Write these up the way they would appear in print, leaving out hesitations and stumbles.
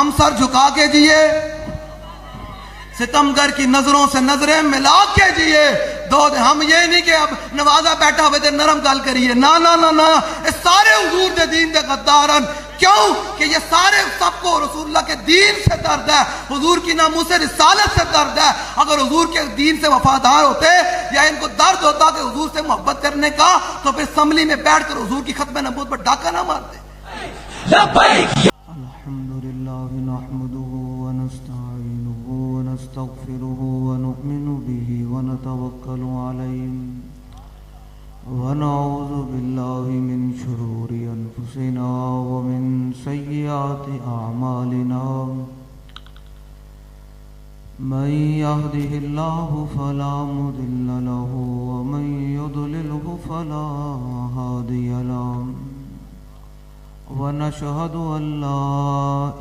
ہم سر جھکا کے جیے، ستمگر کی نظروں سے نظریں ملا کے جیے. ہم یہ نہیں کہ اب نوازا بیٹھا ہوئے تھے نرم گل کریے، نا نا نا نا. اس سارے حضور دے دین دے غدارن. کیوں کہ یہ سارے سب کو رسول اللہ کے دین سے درد ہے، حضور کی ناموس رسالت سے درد ہے. اگر حضور کے دین سے وفادار ہوتے یا ان کو درد ہوتا کہ حضور سے محبت کرنے کا، تو پھر اسمبلی میں بیٹھ کر حضور کی ختم نبوت پر ڈاکہ نہ مارتے. الحمدللہ نحمدہ ونستعینہ ونستغفرہ ونؤمن بہ ونتوکل علیہ ونعوذ باللہ من شرور انفسنا ومن سیئات اعمالنا من يهده الله فلا مضل له ومن يضلله فلا هادي له ونشهد أن لا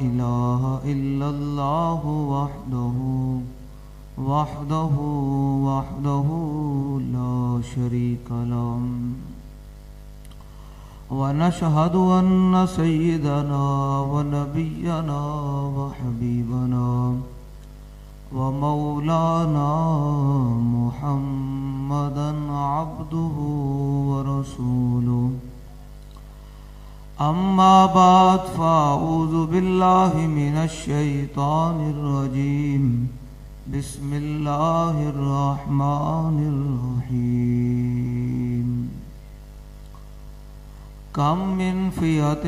إله إلا الله وحده لا شريك له ونشهد أن سيدنا ونبينا وحبيبنا ومولانا محمدا عبده ورسوله. أما بعد فأعوذ بالله من الشيطان الرجيم. بسم الله الرحمن الرحيم. كم من فئة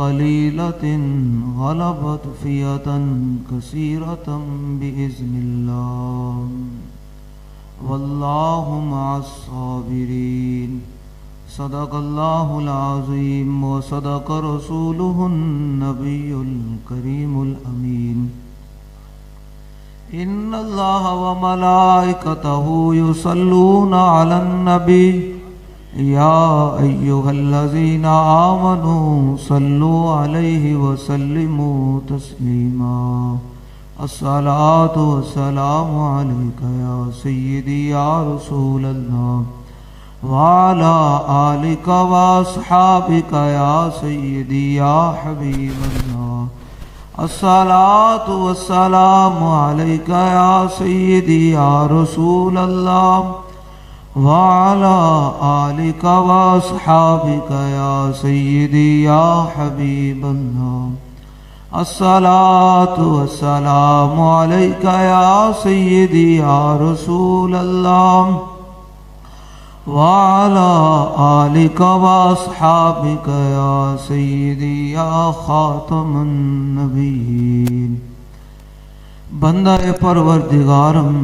قليلة غلبت فئة كثيرة بإذن الله والله مع الصابرين. صدق الله العظيم وصدق رسوله النبي الكريم الأمين. إن الله وملائكته يصلون على النبي يا أيها الذين آمنوا صلوا عليه وسلموا تسليما. الصلاة والسلام عليك يا سيدي يا رسول الله وعلى آلك وأصحابك يا سيدي يا حبيب الله. الصلاة والسلام عليك يا سيدي يا رسول الله وعلى آلك وأصحابك يا سيدي يا حبيب الله. الصلاة والسلام عليك يا سيدي يا رسول الله وعلى آلك وأصحابك يا سيدي يا خاتم النبيين. بندہ پروردگارم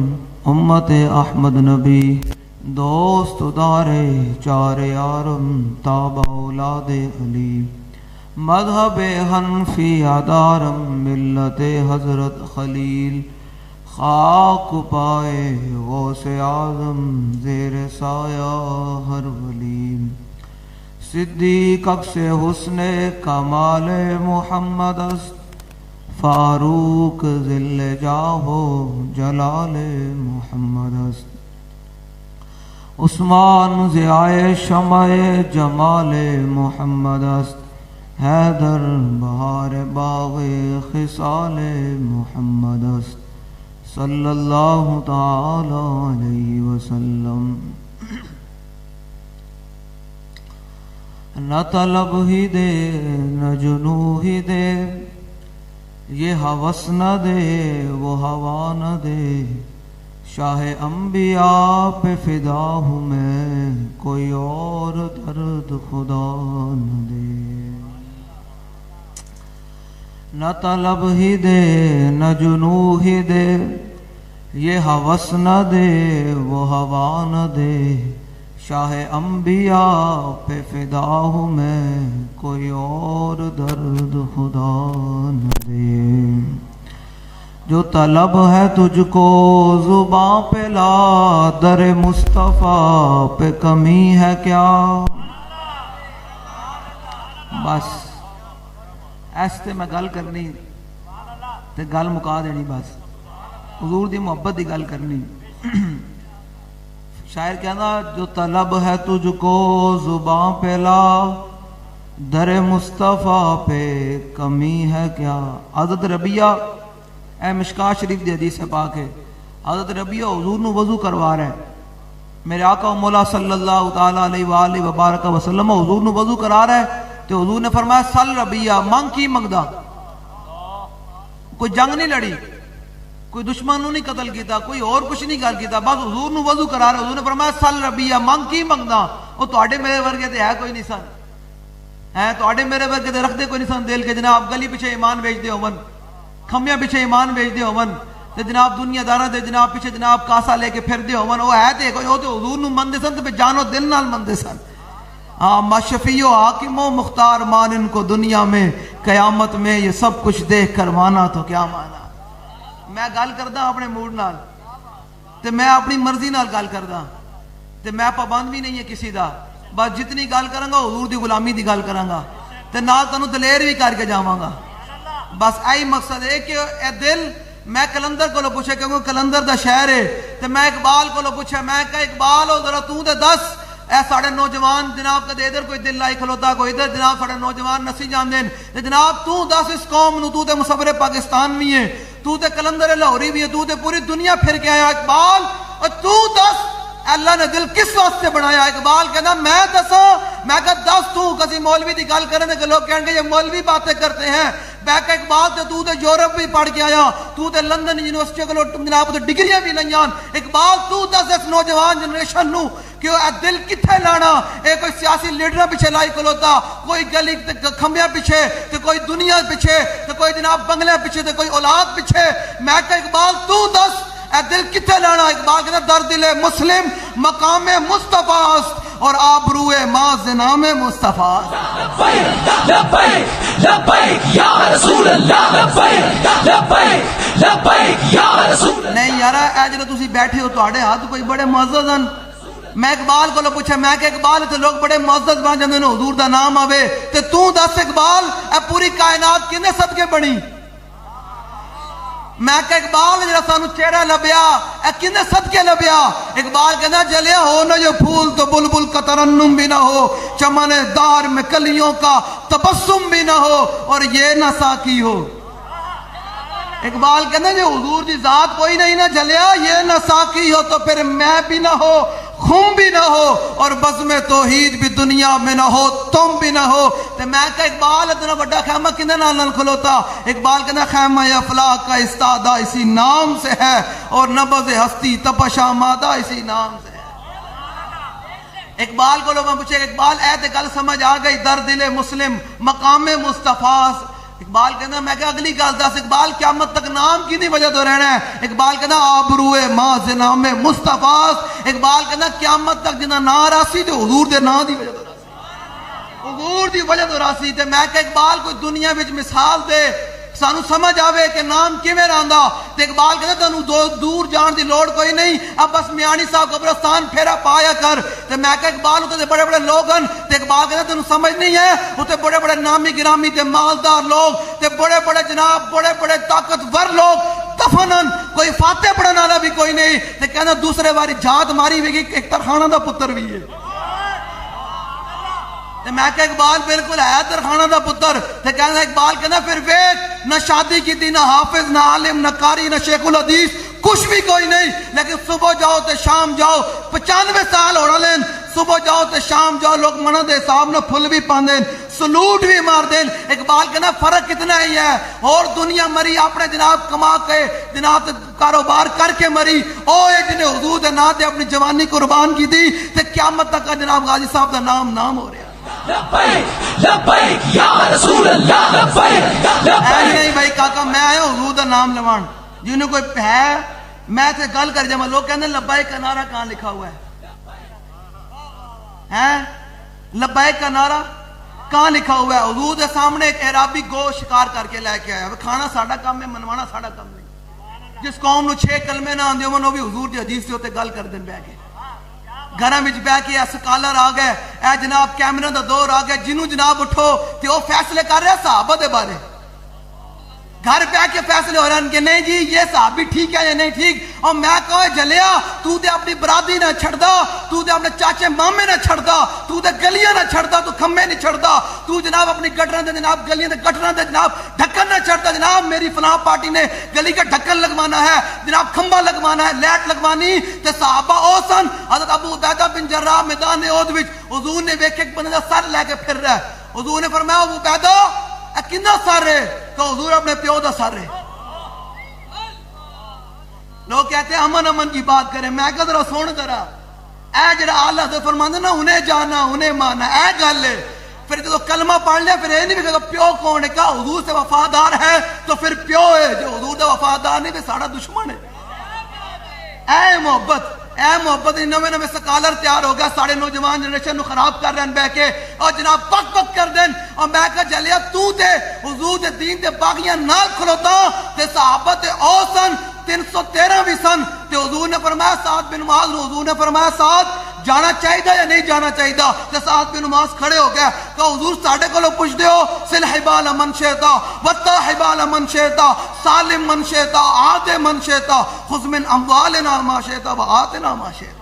امت احمد نبی دوست دارے چار یارم تابع اولاد علی مذہب حنفی دارم ملت حضرت خلیل خاک پائے غوث اعظم زیر سایہ ہر ولی. صدیق اکس حسن کمال محمد است فاروق ذل جاہ جلال محمد است. عثمان ضیاء شمع جمال محمد است. حیدر بہار باغ خصال محمد است صلی اللہ تعالی علیہ وسلم. نہ طلب ہی دے نہ جنو ہی دے، یہ ہوس نہ دے وہ ہوا نہ دے. شاہ انبیاء پہ فدا ہوں میں، کوئی اور درد خدا نہ دے. نہ طلب ہی دے نہ جنو ہی دے، یہ ہوس نہ دے وہ ہوا نہ دے. شاہ انبیاء پہ فدا ہوں میں، کوئی اور درد خدا نہ دے. جو طلب ہے تجھ کو زباں پہ لا، در مصطفیٰ پہ کمی ہے کیا. بس ایسے میں گل کرنی تے گل مکا دینی، بس حضور دی محبت دی گل کرنی. شاعر کہنا جو طلب ہے تجھ کو زباں پہ لا، در مصطفیٰ پہ کمی ہے کیا. حضرت ربیہ اے مشکاہ شریف دی حدیث پاک ہے, حضرت ربیہ حضور نو وضو کروا رہے ہیں, میرے آقا و مولا صلی اللہ تعالیٰ علیہ وآلہ وبارک وسلم حضور نو وضو کرا رہے ہیں. تو حضور نے فرمایا سل ربیہ, مانگ کی منگدا, کوئی جنگ نہیں لڑی, کوئی دشمن نو نہیں قتل کیتا, کوئی اور کچھ نہیں کر کیتا, بس حضور نو وضو کرا رہے. حضور نے فرمایا سل ربیہ, مانگ کی منگدا. وہ تواڈے میرے ورگے تے ہے کوئی نہیں سن, ہے تواڈے میرے ورگے تے رکھ دے کوئی نہیں سن دل کے جناب گلی پیچھے ایمان بیچ دے ہون, کھمیا پیچھے ایمان بیچ دے ہون, تے جناب دنیا داراں دے جناب پیچھے جناب کاسا لے کے پھر دے ہون. وہ ہے تے کوئی, وہ تے حضور نو مندے سن تے جان و دل نال مندے سن. ہاں مشفی و حاکم و مختار مان ان کو دنیا میں, قیامت میں یہ سب کچھ دیکھ کر مانا تو کیا مانا. میں گل کردا اپنے موڈ نال, تے میں اپنی مرضی نال گل کردا, تے میں پابند بھی نہیں ہے کسی دا, بس جتنی گل کراں گا حضور دی غلامی دی گل کراں گا, تے نال تانوں دلیر بھی کر کے جاواں گا. بس ایہی مقصد ہے کہ اے دل میں کلندر کو پوچھے, کیونکہ کلندر دا شہر ہے, تے میں اقبال کو پوچھا, میں کہا اقبال ہو ذرا تو تے دس, اے ساڑھے نوجوان جناب کدے ادھر کوئی دل لائی کھلوتا, کوئی ادھر جناب ساڑھے نوجوان نسی جاندے تے جناب تو دس اس قوم نو, تو تے مصور پاکستان بھی ہے, تو تے کلندر لاہوری بھی ہے, تو تے پوری دنیا پھر کے آیا اقبال, اور تو دس اللہ نے دل کس واسطے بنایا. اقبال کہنا میں دسا, میں کہا دس تو کسی مولوی دی گل کرنے کے لوگ کہیں گے یہ مولوی باتیں کرتے ہیں. میں کہا اقبال تو تے یورپ بھی پڑھ کے آیا, تو تے لندن یونیورسٹی کو جناب تو ڈگریاں بھی نہیں آن. اقبال تو دس اس نوجوان جنریشن نو کہ اے دل کتھے لانا, اے کوئی سیاسی لیڈر پیچھے لائی کھلوتا, کوئی گلی کھمبیاں پیچھے, تے کوئی دنیا پیچھے, تے کوئی جناب بنگلے پیچھے, تے کوئی اولاد پیچھے. میں کہا اقبال تو دس اے دل کتھے لانا. اقبال کہتا در دل مسلم مقام مصطفیٰ است, اور آبروئے ماں زنام مصطفیٰ. لبیک لبیک لبیک یا رسول اللہ, لبیک لبیک لبیک یا رسول اللہ. نہیں یارا اے جڑے تسی بیٹھے ہو تواڈے ہاتھ کوئی بڑے معزز ہیں. میں اقبال کو پوچھا, میں کہ اقبال تے لوگ بڑے معزز بن جاندے نے حضور دا نام آوے, تے تو دس اقبال اے پوری کائنات کنے صدقے بنی. میں کہ اقبال جڑا سانو چہرہ لبیا اے کنے صدقے لبیا. اقبال کہنا جلیا ہو نہ جو پھول تو بلبل کا ترنم بھی نہ ہو, چمن دار میں کلیوں کا تبسم بھی نہ ہو, اور یہ نہ ساکی ہو. اقبال کہنا جو حضور دی ذات کوئی نہیں نہ جلیا, یہ نہ ساکی ہو تو پھر میں بھی نہ ہو, خون بھی نہ ہو, اور بزم توحید بھی دنیا میں نہ ہو, تم بھی نہ ہو. تو میں کہا اقبال اتنا بڑا خیمہ کنے نال کھلوتا. اقبال کہنا خیمہ افلاح کا استادہ اسی نام سے ہے, اور نبض ہستی تپش آمادہ اسی نام سے ہے. اقبال کو لوگوں پوچھے اقبال اے تے گل سمجھ آ گئی در دل مسلم مقام مصطفیٰ. اقبال کہنا میں کہ اگلی گل دس, اقبال قیامت تک نام کی نہیں وجہ تو رہنا ہے. اقبال کہنا آبروئے ماں زنام مصطفیٰ. اقبال کہنا قیامت تک جنہ نا راسی تو حضور دے نا دی وجہ تو راسی, حضور دی وجہ تو راسی. تے میں کہ اقبال کوئی دنیا وچ مثال دے سانو سمجھ آوے کہ نام کیویں رہندا. تے اقبال کہنا تانوں دور جان دی لوڑ کوئی نہیں, اب بس میانی صاحب قبرستان پھیرا پایا کر. تے میں کہ اقبال تے بڑے بڑے لوگ ہیں. تے اقبال کہنا تانوں سمجھ نہیں ہے, اوتے بڑے بڑے نامی گرامی تے مالدار لوگ, تے بڑے بڑے جناب بڑے بڑے طاقتور لوگ دفنن, کوئی فاتح پڑھن والا بھی کوئی نہیں. تے کہنا دوسرے واری جات ماری ہوئی ایک ترخانہ دا پتر بھی ہے. میں کہ اقبال بالکل ہے ترخانہ دا پتر. تے کہنا اقبال کہنا پھر ویکھ نہ شادی کی تھی, نہ حافظ, نہ عالم, نہ قاری, نہ شیخ الحدیث, کچھ بھی کوئی نہیں. لیکن صبح جاؤ تے شام جاؤ, 95 سال ہو رہے ہیں, صبح جاؤ تے شام جاؤ, لوگ منہ دے حساب نہ پھل بھی پاندے, سلوٹ بھی مار دیں. اقبال کہنا فرق کتنا ہی ہے, اور دنیا مری اپنے جناب کما کے جناب کاروبار کر کے مری, او جنہیں حضور دے نا تے اپنی جوانی قربان کی تھی. تے قیامت تک کا جناب غازی صاحب دا نام ہو رہا ہے. لبیک لبیک یا رسول اللہ, لبیک لبیک. نہیں بھائی کاکا میں آیا حضور دا نام لوان, جنہوں کوئی ہے میں تے گل کر جاواں. لوگ کہندے لبیک کا نعرہ کہاں لکھا ہوا ہے, ہیں لبیک کا نعرہ کہاں لکھا ہوا ہے؟ حضور دے سامنے ایک اعرابی گو شکار کر کے لے کے آیا. کھانا ساڈا کام ہے, منوانا ساڈا کام نہیں. جس قوم نو 6 کلمے نہ آندے ہون, وہ بھی حضور دی حدیث دے اوتے گل کر دین بیٹھ کے. گھراں وچ بیٹھ کے سکالر آ گئے, اے جناب کیمرے دا دور آ گیا, جنوں جناب اٹھو تے او فیصلے کر رہا صحابہ دے بارے. گھر پہ کے فیصلے ہو رہے ہیں کہ نہیں جی یہ صحابی ٹھیک ہے یا نہیں ٹھیک. اور میں کہوں جلیا تو تے اپنی برادری نہ چھڑدا, تو تے اپنے چاچے مامے نہ چھڑدا, تو تے گلیاں نہ چھڑدا, تو کھمبے نہیں چھڑدا, تو جناب اپنی گٹراں دے جناب گلیاں دے گٹراں دے جناب ڈھکن نہ چھڑدا. جناب میری فلاں پارٹی نے گلی کا ڈھکن لگوانا ہے, جناب کھمبا لگوانا ہے, لائٹ لگوانی. تے صحابہ او سن. حضرت ابو عبیدہ بن جراح میدان احد وچ حضور نے ویکھے ایک بندے دا سر لے کے پھر رہا ہے. حضور نے فرمایا ابو عبیدہ اے کندا سر ہے؟ کہ حضور اپنے پیو دا سر ہے. لوگ کہتے ہیں امن امن کی بات کریں. میں کہا ذرا سن ذرا اے جڑا اللہ سے فرماندے نا انہیں جانا انہیں مانا اے گل ہے. پھر جب کلمہ پڑھ لیا پھر یہ نہیں کہ پیو کون ہے, کہا حضور سے وفادار ہے تو پھر پیو ہے, جو حضور سے وفادار نہیں پھر ساڑا دشمن ہے. اے محبت نوے نوے سکالر تیار ہو گیا, ساڑے نوجوان جنریشن نو خراب کر رہے ہیں بہ کے اور جناب پک پک کر دیں. اور میں کہا جلیا تو تے حضور دے دین دے باغیاں نہ کھلوتا تے صحابہ تے او سن 313 بھی سن. تے حضور نے فرمایا سعد بن معاذ نو, حضور نے فرمایا سعد جانا چاہیے یا نہیں جانا چاہیے؟ تے سعد بن معاذ کھڑے ہو گیا کہ حضور ساڈے کولوں پوچھ دیو سل حبال من شئتا وطا حبال من شئتا سالم من شئتا عاد من شئتا خذ من اموالنا ما شئتا وآتنا ما شئتا.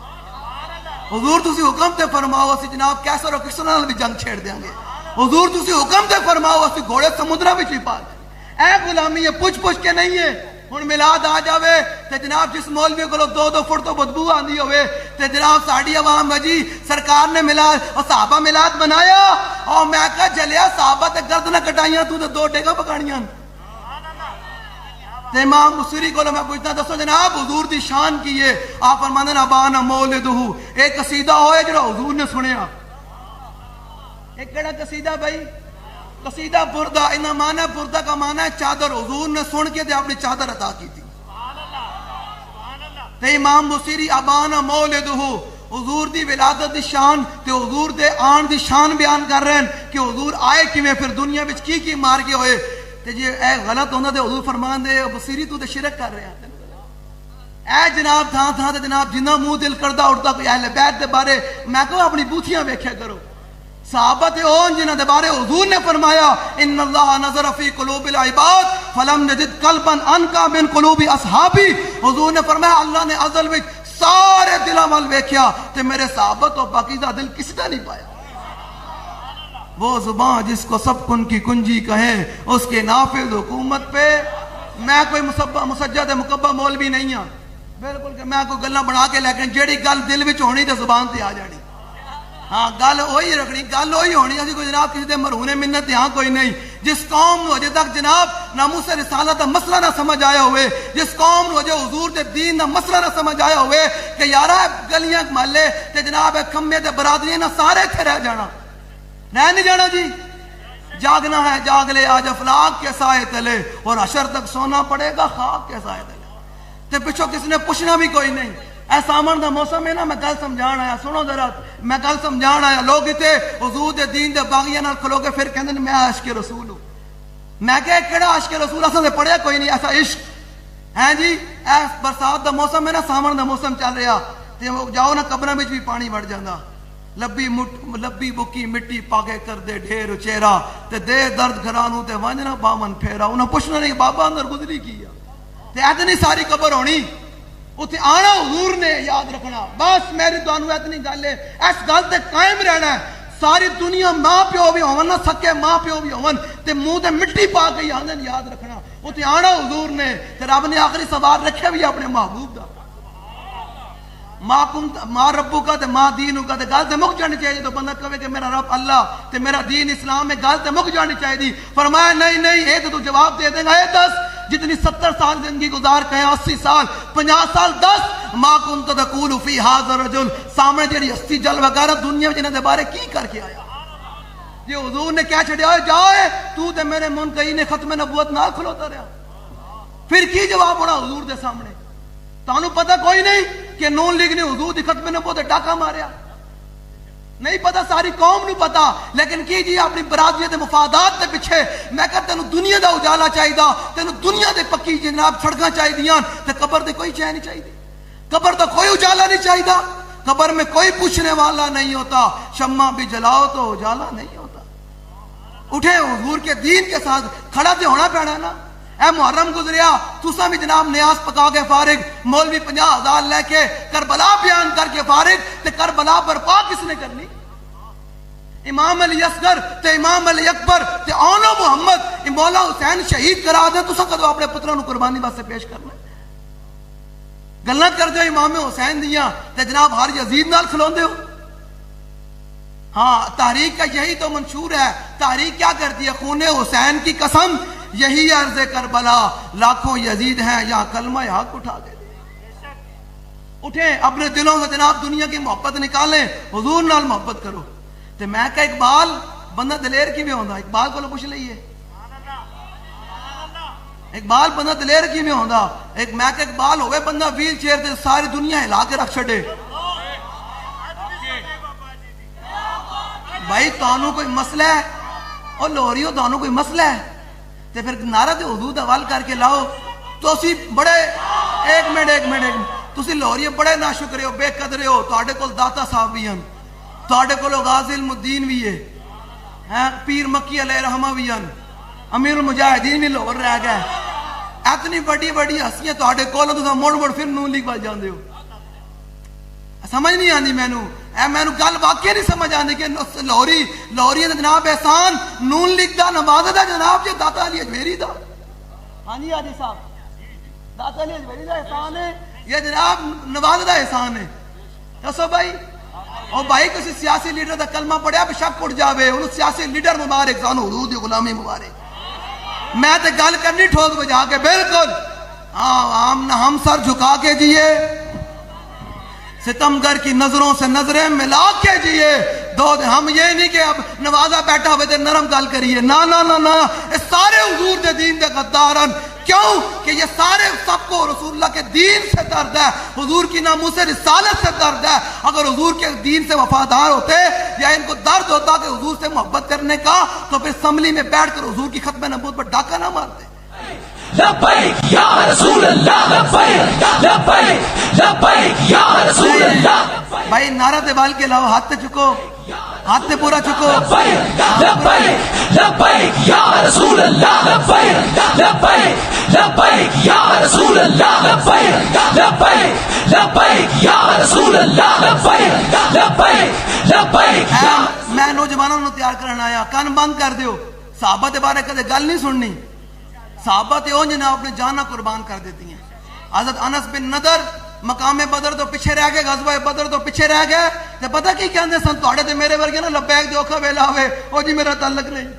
حضور تسی حکم تے فرماؤ اسی جناب کیسر اور کسر نال بھی جنگ چھیڑ دیاں گے. حضور تسی حکم تے فرماؤ اسی گھوڑے سمندرہ وچ بھی پا دیں. اے غلامی یہ پوچھ پوچھ کے نہیں ہے. ہن میلاد آ جاوے تے جناب جس مولوی کو 2-2 فٹ تو بدبو آندی ہوئے تے جناب ساڑی عوام جی سرکار نے میلاد اور صحابہ میلاد بنایا. اور میں کہا جلیا صحابہ تے گرد نہ کٹائیاں تو تے 2 ڈیگا پکانیاں. تے امام بصری کو میں پوچھتا دسو جناب حضور دی شان کی ہے. آپ فرماندے ہیں ابانا مولدہ, ایک قصیدہ ہوئے جڑا حضور نے سنیا. ایک کیڑا قصیدہ بھائی؟ قصیدہ بردہ. انہا معنی بردہ کا معنی ہے چادر. حضور نے سن کے تے اپنی چادر عطا کی تھی. تے امام بصری ابانا مولدہ حضور دی ولادت دی شان تے حضور دے آن دی شان بیان کر رہے ہیں کہ حضور آئے کیویں پھر دنیا وچ کی مار کے ہوئے. تے جی اے غلط ہوندا تے حضور فرمان دے بصیری تو تے شرک کر رہے ہیں. اے جناب تھاں تھاں تے جناب جنہ منہ دل کردا اٹھدا کوئی اہل بیت دے بارے میں کہو اپنی بوتھیاں ویکھیا کرو. صحابہ تے اون جنہ دے بارے حضور نے فرمایا ان اللہ نظر فی قلوب العباد فلم یجد قلبا انقا من قلوب اصحابی. حضور نے فرمایا اللہ نے ازل وچ سارے دلاں وال ویکھیا تے میرے صحابہ تو پاکیزہ دل کسی دا نہیں پایا. وہ زبان جس کو سب کن کی کنجی کہے اس کے نافذ حکومت پہ. میں کوئی مسجد مکبہ مولوی نہیں ہاں بالکل کہ میں کوئی گلاں بنا کے لیکن جیڑی گل دل وچ ہونی تے زبان تے آ جانی. ہاں گل وہی رکھنی, گل وہی ہونی. اسی کوئی جناب کسی دے مرہون منت یہاں کوئی نہیں. جس قوم نو اجے تک جناب ناموس رسالت دا مسئلہ نہ سمجھ آیا ہوئے, جس قوم نو اجے حضور دے دین دا مسئلہ نہ سمجھ آیا ہوئے کہ یارا گلیاں محلے تے جناب کھمبے تے برادریاں نہ سارے تھے رہ جانا رہ نہیں جانا جی. جاگنا ہے جاگ لے آج افلاک کے سائے تلے اور عشر تک سونا پڑے گا خاک کے سائے تلے. تے پچھو کس نے پوچھنا بھی کوئی نہیں. اے سامن دا موسم ہے نا میں گل سمجھان آیا. سنو ذرا میں گل سمجھان آیا. لوگ تے حضور دے دین دے باغیاں نال کھلو کے پھر کہندے میں عاشق رسول ہوں. میں کہ کیڑا عاشق رسول اساں تے پڑھیا کوئی نہیں ایسا عشق ہے جی. اے برسات دا موسم ہے نا سامن دا موسم چل رہا تے جاؤ نا قبراں وچ بھی پانی وڑ جاندا. لبی بکی مٹی پاگے کر دے ڈھیر چہرہ تے دے درد گھرانوں تے ونجنا باون پھیرا. انہاں پوچھنا نہیں بابا اندر گزری کی تے اتنی ساری قبر ہونی اتنے آنا حضور نے یاد رکھنا. بس میری تانوں اتنی گل ہے اس گل تے قائم رہنا ہے. ساری دنیا ماں پیو بھی ہون نہ سکے ماں پیو بھی ہون تے منہ تے مٹی پا کے آندے یاد رکھنا. اتنے آنا حضور نے تے رب نے آخری سوال رکھے بھی اپنے محبوب دا ماں ربو کا تے ماں دینو کا. تے گل تے مک جانی چاہیے تو بندہ کہے کہ میرا رب اللہ تے میرا دین اسلام میں گل تے مک جانی چاہیے. فرمایا نہیں اے تو جواب دے دے گا. اے 10 جتنی 70 سال زندگی گزار کے 80 سال 50 سال 10 ما کنت تقول فی ھذا الرجل سامنے جڑی ہستی جل وغیرہ دنیا وچ انہاں دے بارے کی کر کے آیا. یہ حضور نے کہہ چھڑیا جاؤ تو تے میرے منتہی نے ختم نبوت نہ کھلوتا رہا. پھر کی جواب ہونا حضور دے سامنے؟ تانوں پتہ کوئی نہیں کہ نون لیگ نے حضور دی ختم نبوت تے ڈاکا ماریا؟ نہیں پتہ, ساری قوم نو پتہ. لیکن کی جی اپنی برادری دے مفادات دے پیچھے میں کہ تینوں دنیا دا اجالا چاہیے, تینوں دنیا دے پکی جناب سڑکاں چاہیے تے قبر تے کوئی چین نہیں چاہیے. قبر تو کوئی اجالا نہیں چاہیے. قبر میں کوئی پوچھنے والا نہیں ہوتا. شمع بھی جلاؤ تو اجالا نہیں ہوتا. اٹھے حضور کے دین کے ساتھ کھڑا تے ہونا پینا نا. اے محرم گزریا تساں بھی جناب نیاز پکا کے فارغ، مولوی 50,000 لے کے کربلا بیان کر کے فارغ، تے کربلا برپا کس نے کرنی؟ امام علی اصغر تے امام علی اکبر تے اونو محمد مولا حسین شہید کرا دے، تساں کدو اپنے پتراں نو قربانی واسطے پیش کرنا؟ گلاں کر دے امام حسین دیاں تے جناب ہر یزید نال کھلوندے ہو۔ ہاں تحریک کا یہی تو منشور ہے، تحریک کیا کرتی ہے؟ خون حسین کی قسم یہی عرض کربلا، لاکھوں یزید ہیں یا کلمہ حق اٹھا دے، اٹھیں اپنے دلوں سے جناب دنیا کی محبت نکالیں، حضور نال محبت کرو۔ تے میں کہ اقبال بندہ دلیر کی بھی ہوندا، اقبال کو پوچھ لئیے اقبال بندہ دلیر کی بھی ہوندا، ایک میں کہ اقبال ہوئے بندہ ویل چیئر تے ساری دنیا ہلا کے رکھ چھڑے۔ بھائی تانوں کوئی مسئلہ ہے اور لوریو تانوں کوئی مسئلہ ہے تے پھر نعرہ تے حدود حوال کر کے لاؤ تو اسی بڑے ایک منٹ تسی لوریو بڑے نہ شکرے ہو، بے قدرے ہو، تواڈے کول داتا صاحب بھی ہیں، تواڈے کول غازی المدین بھی ہے، پیر مکی علیہ رحمہ بھی ہیں، امیر المجاہدین بھی لاہور رہ گئے، اتنی بڑی بڑی ہستیاں تواڈے کول تساں مڑ پھر نون لیگ بچ جاندے ہو۔ سمجھ نہیں آندی مینوں گل واقعی نہیں سمجھ آندی کہ لاہوری دا جناب احسان نون لیگ دا نواز دا جناب جی داتا علی اجمیری دا، ہاں جی حاجی صاحب داتا علی اجمیری دا احسان ہے یہ جناب نواز دا احسان ہے؟ دسو بھائی، اور بھائی کسی سیاسی لیڈر دا کلمہ پڑھیا بھی شک اٹھ جاوے انہوں سیاسی لیڈر مبارک سانو حضور دی غلامی مبارک۔ میں تے گل کرنی ٹھوک بجا کے بالکل ہم سر جھکا کے جیے، ستمگر کی نظروں سے نظریں ملا کے جیے، ہم یہ نہیں کہ اب نوازہ بیٹھا ہوئے تے نرم گل کریے، نا نا نا نا، اس سارے حضور دے دین دے غدارن، کیوں کہ یہ سارے سب کو رسول اللہ کے دین سے درد ہے، حضور کی ناموس رسالت سے درد ہے۔ اگر حضور کے دین سے وفادار ہوتے یا ان کو درد ہوتا کہ حضور سے محبت کرنے کا تو پھر اسمبلی میں بیٹھ کر حضور کی ختم نبوت پر ڈاکہ نہ مارتے۔ لبیک یا رسول اللہ، لبیک لبیک لبیک یا رسول اللہ۔ بھائی نعرہ دیوال کے علاوہ ہاتھ چکو، ہاتھ پورا چکو، لبیک لبیک لبیک یا رسول اللہ، لبیک لبیک لبیک یا رسول اللہ، لبیک لبیک لبیک یا رسول اللہ، لبیک لبیک لبیک۔ میں نوجوانوں نے تیار کرنا آیا، کان بند کر دیو، صحابہ کے بارے کدے گل نہیں سننی، صحابہ تے اون جناب اپنے جاناں قربان کر دیتی ہیں۔ حضرت انس بن نضر مقام بدر تو پیچھے رہ گئے، غزوہ بدر تو پیچھے رہ گئے، تے پتہ کی کہندے سن تواڈے تے میرے ورگے نا لبیک دے اوکھا ویلا ہوے او جی میرا تعلق نہیں،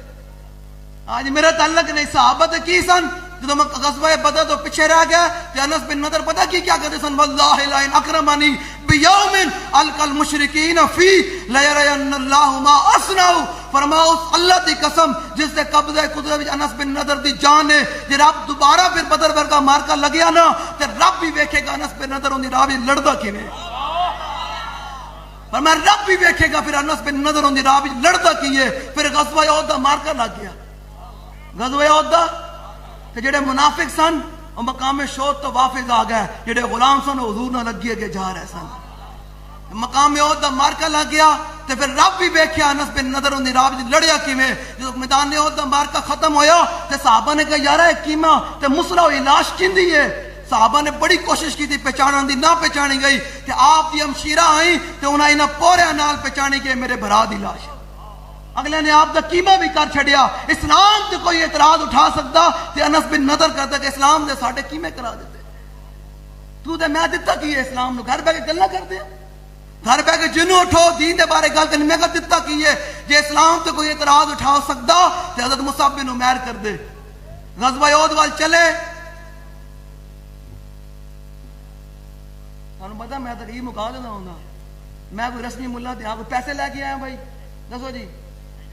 آج میرا تعلق نہیں۔ صحابہ تے کی سن جدوں غزوہ بدر تو پیچھے رہ گئے تے انس بن نضر پتہ کی کیا کہتے سن؟ واللہ لا ان اکرمنی بیوم القى المشرکین فی لیرین اللہ ما اصنع، فرماؤ اس اللہ دی قسم جس سے قبضہ قدرت وچ انس بن نضر دی جان ہے، جے رب دوبارہ پھر بدر ورگا مارکا لگیا نا تے رب بھی ویکھے گا انس بن نضر اون دی راہ وچ لڑدا کیویں، فرمایا رب بھی ویکھے گا پھر انس بن نضر اون دی راہ وچ لڑدا کیے۔ پھر غزوہ احد دا مارکا لگ گیا، غزوہ احد دا تے جڑے منافق سن اور مقام شوت تو واپس آ گئے، جڑے غلام سن حضور نہ لگے کے جا رہے سن، مقام احد دا مارکا لگ گیا تے پھر رب بھی ویکھیا انس بن نضر اون دی راہ وچ لڑیا کیویں۔ جدوں میدان احد دا مارکا ختم ہویا تے صحابہ نے کہا یار اے کیما تے مسلا ہوئی لاش کیندی ہے؟ صحابہ نے بڑی کوشش کی تھی پہچانن دی، نہ پہچانی گئی تے آپ دی ہمشیرہ آئیں تے انہاں انہاں پورے نال پہچانی کہ میرے بھرا دی لاش۔ اگلے نے آپ دا قیمہ بھی کر چھڑیا، اسلام تے کوئی اعتراض اٹھا سکتا تے انس بن نضر کرتا کہ اسلام دے ساڈے قیمے کرا دیتے، تو تے میں دتا کی ہے اسلام نو؟ گھر بیٹھ کے گلاں کردے، گھر بیٹھ کے جنوں اٹھو دین دے بارے گل کرنی، میں کہ دتا کی ہے؟ جے اسلام تے کوئی اعتراض اٹھا سکتا تے حضرت مصعب بن عمیر کر دے۔ غزوہ احد وال چلے، تانوں پتہ میں تقریر مکا دینا ہوندا، میں کوئی رسمی ملا تے کوئی پیسے لے کے آیا بھائی، دسو جی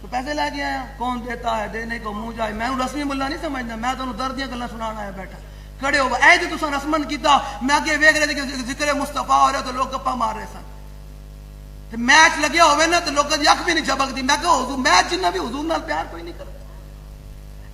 تو پیسے لے کے آیا، کون دیتا ہے دینے کو منہ جائے، میں رسمی ملا نہیں سمجھنا، میں تمہیں درد دیاں گلاں سنانا آیا بیٹھا، کھڑے ہو اے جی تساں رسمن کیتا، میں اگے ویکھ رہے تھے کہ ذکر مصطفیٰ ہو رہا تو لوگ گپا مار رہے سن، تے میچ لگیا ہوئے نا تو لوگوں دی اکھ بھی نہیں جھبکدی، میں کہ حضور میچ جنہ بھی حضور نال پیار کوئی نہیں کرتا،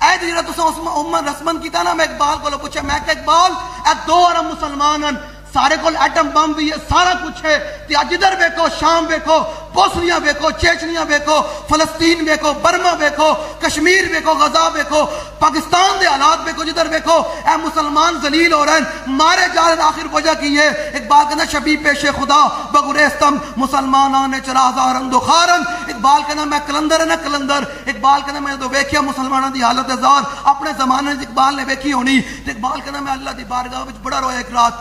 اے جی جڑا تساں عمر رسمن کیتا نا، میں اقبال کو پوچھا، میں کہ اقبال اے 2 ارب مسلمانن سارے کول ایٹم بم بھی ہے، سارا کچھ ہے، تے اج ادھر ویکھو، شام ویکھو، بوسنیا ویکھو، چیچنیا ویکھو، فلسطین ویکھو، برما ویکھو، کشمیر ویکھو، غزہ ویکھو، پاکستان دے حالات ویکھو، جدھر ویکھو اے مسلمان ذلیل ہو رہے ہیں، مارے جا رہے ہیں۔ آخر وجہ کی ہے، اقبال کہنا شبی پیش خدا بگریستم مسلمانان چرا ہزارن دخارن، اقبال کہنا میں کلندر ہے نا کلندر، اقبال کہنا میں تو ویکھیا مسلمانوں دی حالت ہزار اپنے زمانے اقبال نے ویکھی ہونی، تے اقبال کہنا میں اللہ دی بارگاہ وچ بڑا رویا ایک رات،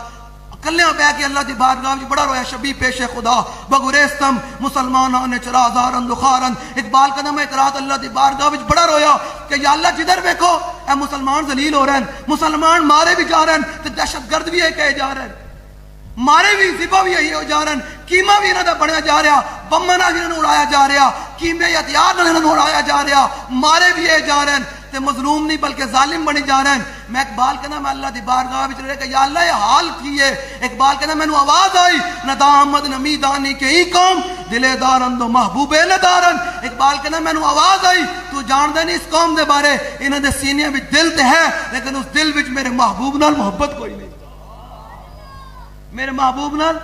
کلیاں بہ کے اللہ دی بارگاہ وچ بڑا رویا شبی پیش خدا بگریستم مسلمانان چرا ہزارن دخارن، اقبال کہنا میں ایک رات اللہ دی بارگاہ وچ بڑا رویا کہ یا اللہ جدھر ویکھو اے مسلمان ذلیل ہو رہے ہیں، مسلمان مارے بھی جا رہے ہیں تے دہشت گرد بھی ہے کہے جا رہے ہیں، مارے بھی ذبح بھی یہی ہو جا رہے ہیں، کیما بھی انہاں دا بنیا جا رہا، بماں نال انہاں نوں اڑایا جا رہا، کیمے ہتھیار نال انہاں نوں اڑایا جا رہا، مارے بھی یہ جا رہے ہیں تے مظلوم نہیں بلکہ ظالم بنی جا رہے ہیں۔ میں اقبال کہنا میں اللہ دی بارگاہ وچ رہ کے یا اللہ یہ حال کی ہے، اقبال کہنا مینوں آواز آئی ندامت نمیدانی کے ہی قوم دلے دارن دو محبوب ندارن، اقبال کہنا مینوں آواز آئی تو جاندا نہیں اس قوم دے بارے، انہاں دے سینے وچ دل تے ہے لیکن اس دل وچ میرے محبوب نال محبت کوئی نہیں، میرے محبوب نال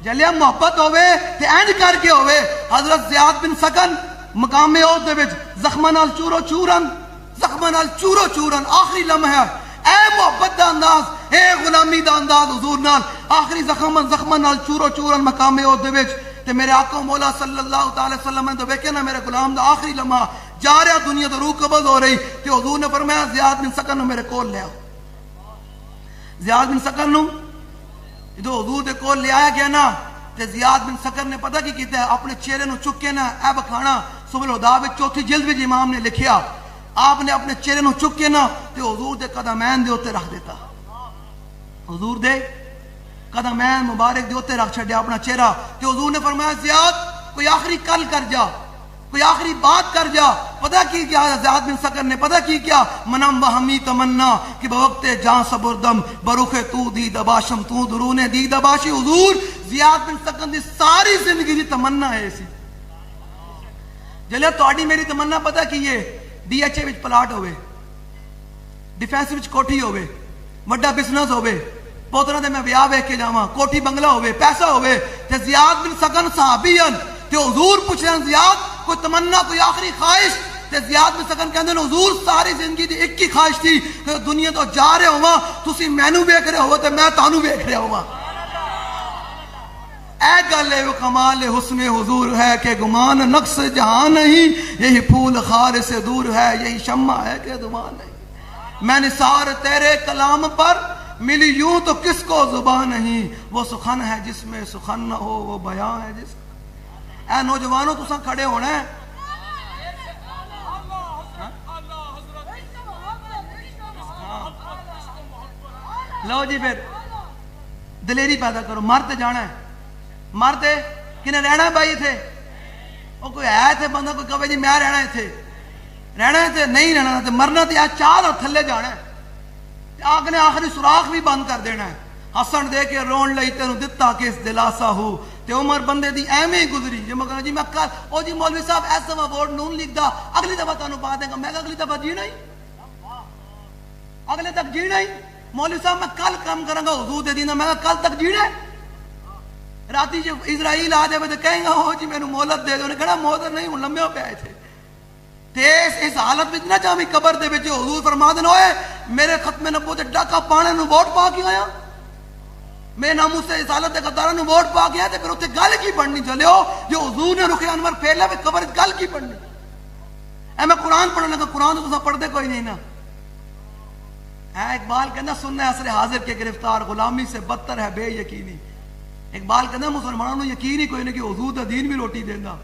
جلیا محبت ہوئے تے اینج کر کے ہوئے۔ حضرت زیاد بن سکن مقام عہد دے وچ زخماں نال چورو چورن، زخماں نال چورو چورن، آخری لمحہ اے محبت دا انداز، اے غلامی دا انداز حضور نال، آخری زخماں نال چورو چورن مقام عہد دے وچ، تے میرے آقا مولا صلی اللہ تعالی وسلم نے تو ویکھے نا میرے غلام دا آخری لمحہ جا رہا دنیا تو روح قبض ہو رہی، تے حضور نے فرمایا زیاد بن سکن نو میرے کول لے آؤ۔ زیاد بن سکن نو جدو حضور دے کول لے آیا گیا نا تے زیاد بن سکن نے پتہ کی کیتا ہے، اپنے چہرے نو چک کے نا اے بکھانا سبل الہدا وچ چوتھی جلد وچ امام نے لکھیا، آپ نے اپنے چہرے نو چک کے نا تے حضور دے قدمین دے اوتے رکھ دیتا، حضور دے قدمین مبارک دے اوتے رکھ چھڈیا اپنا چہرہ، تے حضور نے فرمایا زیاد کوئی آخری کل کر جا، کوئی آخری بات کر جا۔ پتہ کی کیا زیاد بن سکن نے پتہ کی کیا، منم بہمی تمنا کہ بوقت جان صبردم بروخ تو دی دباشم تو درون دی دباشی۔ حضور زیاد بن سکن دی ساری زندگی دی تمنا ہے سی، جلے تہاڈی میری تمنا پتہ کی ہے، ڈی ایچ اے وچ پلاٹ ہوئے، ڈیفینس وچ کوٹھی ہوئے، وڈا بزنس ہوئے، پوترا دے میں بیاہ ویکھ کے جاواں، کوٹھی بنگلہ ہوئے، پیسہ ہوئے، تے زیاد بن سکن صحابی ہیں، تے حضور پوچھ رہے ہیں زیاد کوئی تمنا کوئی آخری خواہش، تے زیاد بن سکن کہندے ہیں حضور ساری زندگی دی ایک ہی خواہش تھی کہ دنیا تو جا رہے ہواں تسی مینوں ویکھ رہے ہو تے میں تانوں ویکھ رہا ہواں۔ اے گل ہے وہ کمال حسن حضور ہے کہ گمان نقص جہاں نہیں، یہی پھول خار سے دور ہے، یہی شمع ہے کہ دھواں نہیں، میں نثار تیرے کلام پر ملی یوں تو کس کو زبان نہیں، وہ سخن ہے جس میں سخن نہ ہو، وہ بیان ہے جس۔ اے نوجوانوں تساں کھڑے ہونا ہے، لو جی پھر دلیری پیدا کرو، مرتے جانا ہے، مرتے کنے رہنا ہے بھائی تھے، وہ کوئی ہے تھے بندہ کوئی کہے جی میں رہنا ہے تھے، رہنا ہے تھے نہیں رہنا تھے، مرنا تھے چار اور تھلے جانا ہے، آگ نے آخری سوراخ بھی بند کر دینا ہے، ہسن دے کے رون لئی تینوں دتا کس دلاسا ہو، تے عمر بندے دی ایویں ہی گزری، جی میں کہا جی میں کل او جی مولوی صاحب ایسا ووٹ نون لیگ دا اگلی دفعہ تانوں پا دیں گا، میں کہا اگلی دفعہ جینا ہی، اگلے تک جینا ہی، مولوی صاحب میں کل کام کروں گا حضور دے دینا، میں کہا کل تک جینا ہے، راتی جب اسرائیل آ جائے تو کہیں گا ہو جی میرے مہلت دے دو، انہیں کہنا مہلت نہیں ہوں لمبے پہ آئے تھے، تے اس حالت میں نہ جامی قبر دے وچ حضور فرما دین ہوئے میرے ختم نبوت ڈاکا پانے نو ووٹ پا کے آیا، میں ناموس سے اس حالت دے قدارہ نو ووٹ پا کے آیا، تے پھر اتنے گل کی بڑھنی چلے ہو جو حضور نے رخ انور پھیر لیا، پھر قبر گل کی بڑھنی، اے میں قرآن پڑھنے لگا، قرآن تو پڑھتے کوئی نہیں نا، اے اقبال کہنا سننا عصر حاضر کے گرفتار غلامی سے بدتر ہے بے یقینی، اقبال کہنا مسلمانوں یقین ہی کوئی نہیں کہ حضور دا دین بھی روٹی دینا،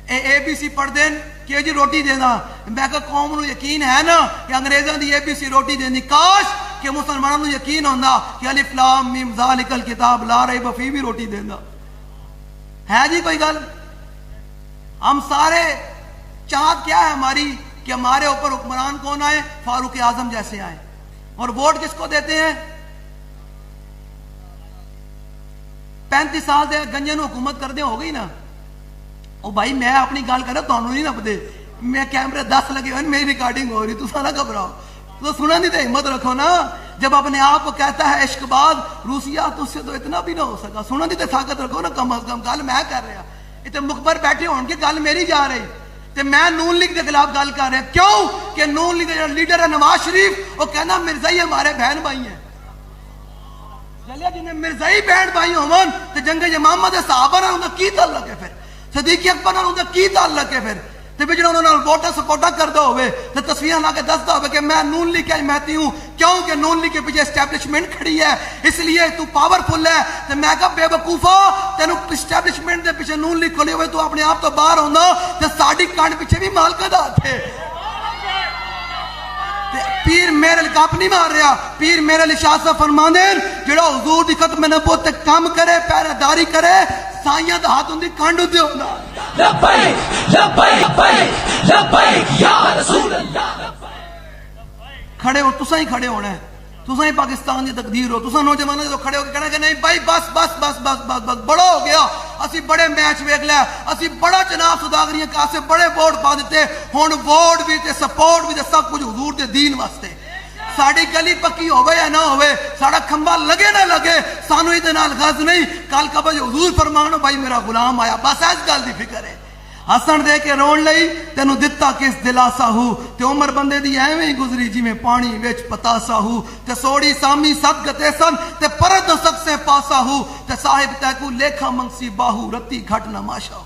اے بی سی پڑھ دین کہ جی روٹی دینا، میں کہا قوم نو یقین ہے نا کہ انگریزاں دی اے بی سی روٹی دینی، کاش کہ مسلمانوں نو یقین ہوندا کہ الف لام میم ذالک الکتاب لا ریب فیہ بھی روٹی دینا، ہے جی کوئی گل؟ ہم سارے چاہت کیا ہے ہماری کہ ہمارے اوپر حکمران کون آئے؟ فاروق اعظم جیسے آئے، اور ووٹ کس کو دیتے ہیں؟ 35 سال سے گنجے نو حکومت کر دیں ہو گئی نا، او بھائی میں اپنی گل کر رہا تانوں نہیں نپدے، میں کیمرے 10 لگے ہوئے میری ریکارڈنگ ہو رہی، تو سارا گھبراؤ، تو سنن دی تے ہمت رکھو نا، جب اپنے آپ کو کہتا ہے عشق باز، روسیا تجھ سے تو اتنا بھی نہ ہو سکا. سنن دی تے طاقت رکھو نا کم از کم. گل میں کر رہا اتنے مخبر بیٹھے ہون کے گل میری جا رہی تے میں نون لیگ کے خلاف گل کر رہا. کیوں کہ نون لیگ کا لیڈر ہے نواز شریف، وہ کہنا مرزائی ہمارے بہن بھائی ہیں. چلے جنہیں مرزائی بہن بھائی ہون تے جنگ یمامہ دے صحابہ نال انہاں کی تعلق ہے؟ پھر صدیق اکبر نال انہاں کی تعلق ہے؟ پھر تے بھی جنہوں نے ووٹر سپورٹا کردا ہوئے تے تصویراں لا کے دسدا ہوئے کہ میں نون لیگ کا حمایتی ہوں. کیوں کہ نون لیگ کے پیچھے اسٹیبلشمنٹ کھڑی ہے، اس لیے تو پاورفل ہے. تے میں کہا بے وقوفا تینوں اسٹیبلشمنٹ دے پیچھے نون لیگ کھڑی ہوئے تو اپنے آپ تو باہر ہوندا تے ساڈی کانڈ پیچھے بھی مالکاں دا ہتھ ہے. پیر میرے گپ نہیں مار رہا. پیر میرے علی شاہ صاحب فرماندے جڑا حضور دی ختم نبوت تے کام کرے، پہرے داری کرے، سائیاں دا ہاتھ اندی کانڈ دے ہوندا. لبیک لبیک لبیک لبیک یا رسول اللہ. کھڑے ہو، تساں ہی کھڑے ہونا ہے، تساں ہی پاکستان دی تقدیر ہو. تساں نوجوانوں جو کھڑے ہو کے کہنا کہ نہیں بھائی بس بس بس بس بس بس بڑا ہو گیا، اسی بڑے میچ ویکھ لیا، اسی بڑا جناب سوداگریاں کاسے بڑے ووٹ پا دیتے، ہن ووٹ بھی تے سپورٹ بھی تے سب کچھ حضور دے دین واسطے. ساڑی گلی پکی ہوئے یا نہ ہوئے، ساڑا کھمبا لگے نہ لگے، سانو ہی دے نال غرض نہیں. کل کا بجے حضور فرمانو بھائی میرا غلام آیا، بس اس گل دی فکر ہے. ہسن دے کے رون لئی تینوں دتا کس دلاسا ہو تے عمر بندے دی ایویں ہی گزری جویں پانی وچ پتاسا ہو تے سوڑی سامی صد گتے سن تے پرد سک سے پاسا ہو تے صاحب تے کو لیکھا منگسی باہو رتی گھٹ نہ ماشا ہو.